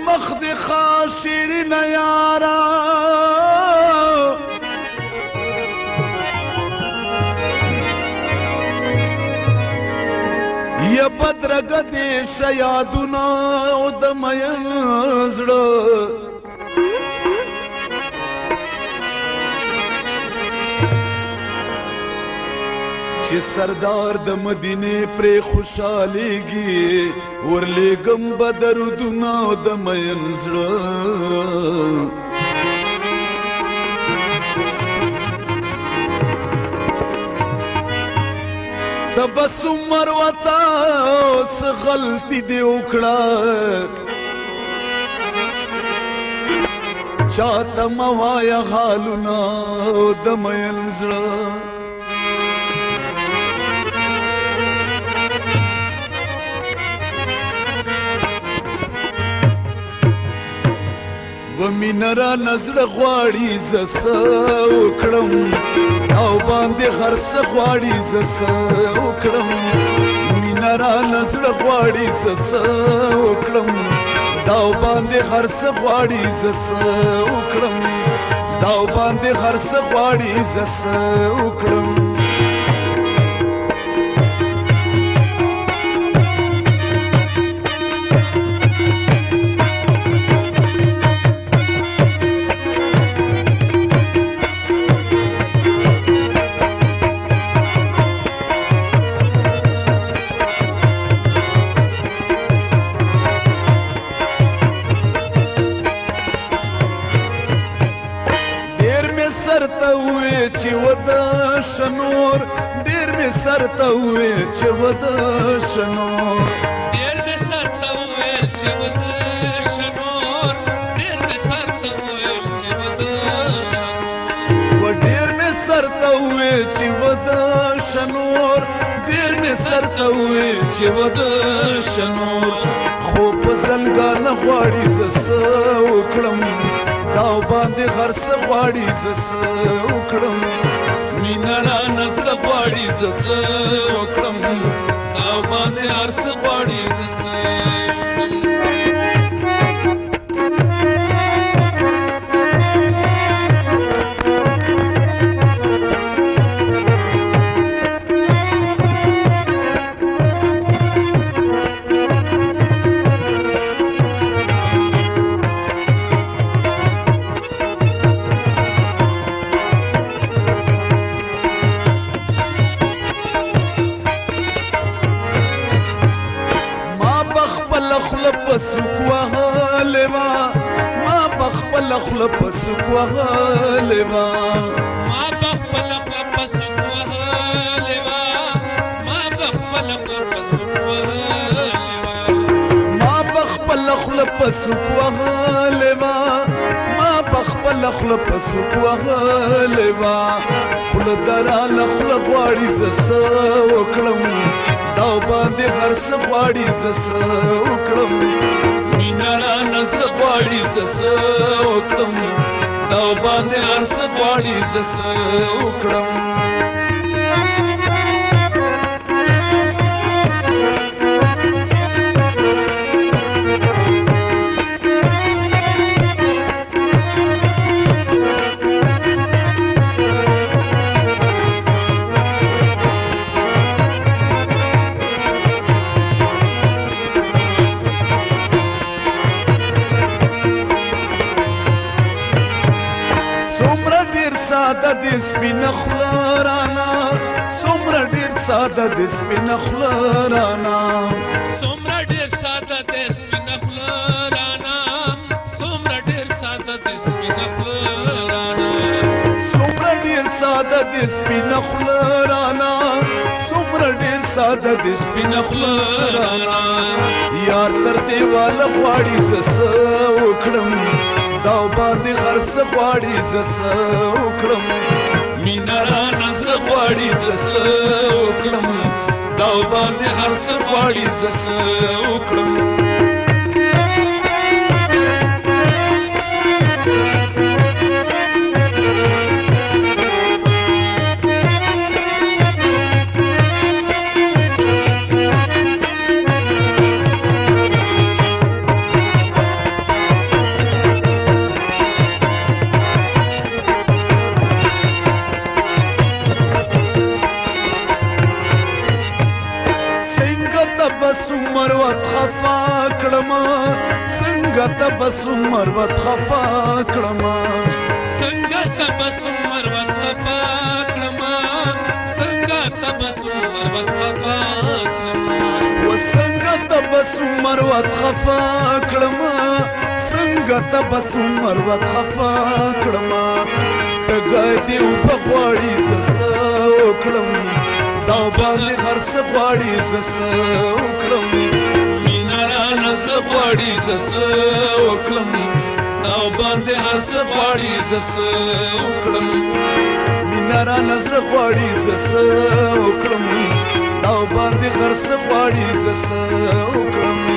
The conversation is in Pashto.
مخ دی خاشرین یارا یا بدرګ دې شیادونه او د مین زړه چې سردار د مدینه پر خوشاليږي ورلېګم بدرودونه او د مین زړه بس عمر وتا س غلطی دی وکړه چاته موایا حالونه د مین زړه ومینرا نظر غواړي زس وکړم او باندې هرڅ غواړي زس وکړم مینرا نظر غواړي زس وکړم دا باندې هرڅ غواړي زس وکړم دا باندې هرڅ غواړي زس وکړم چې ودا شنور ډېر می سرته وې چې ودا شنور ډېر می سرته وې چې ودا شنور ډېر می سرته وې چې ودا شنور و ډېر می سرته وې چې ودا شنور ډېر می سرته وې چې ودا شنور خو په زنګان غواړي زس وکړم دا باندې هرڅ غواړي زس وکړم مینرا نظر غواړي زس وکړم دا باندې هرڅ غواړي زس پسوک وهلما ما بخپل خلپ پسوک وهلما ما بخپل خلپ پسوک وهلما ما بخپل خلپ پسوک وهلما ما بخپل خلپ پسوک وهلما ما بخپل خلپ پسوک وهلما خل درال خل غواړي زس وکړم دا باندې هرڅ غواړي زس وکړم مینرا نظر غواړي زس وکړم دا باندې هرڅ غواړي زس وکړم ساده د سپین خلارانا څومره ډیر ساده د سپین خلارانا څومره ډیر ساده د سپین خلارانا څومره ډیر ساده د سپین خلارانا څومره ډیر ساده د سپین خلارانا څومره ډیر ساده د سپین خلارانا یار تر دیوال غواړي زس وکړم دا باندې هرڅ غواړي زس وکړم مینرا نظر غواړي زس وکړم دا باندې هرڅ غواړي زس وکړم مروت خفا کړم څنګه تبسم مروت خفا کړم څنګه تبسم مروت خفا کړم څنګه تبسم مروت خفا کړم وڅنګه تبسم مروت خفا کړم څنګه تبسم مروت خفا کړم ټګه دې وبغواړي زه وکړم دا باندې هر څه غواړي زه وکړم مینا رانه څه غواړي زه وکړم دا باندې هر څه غواړي زه وکړم مینا رانه زړه غواړي زه وکړم دا باندې هر څه غواړي زه وکړم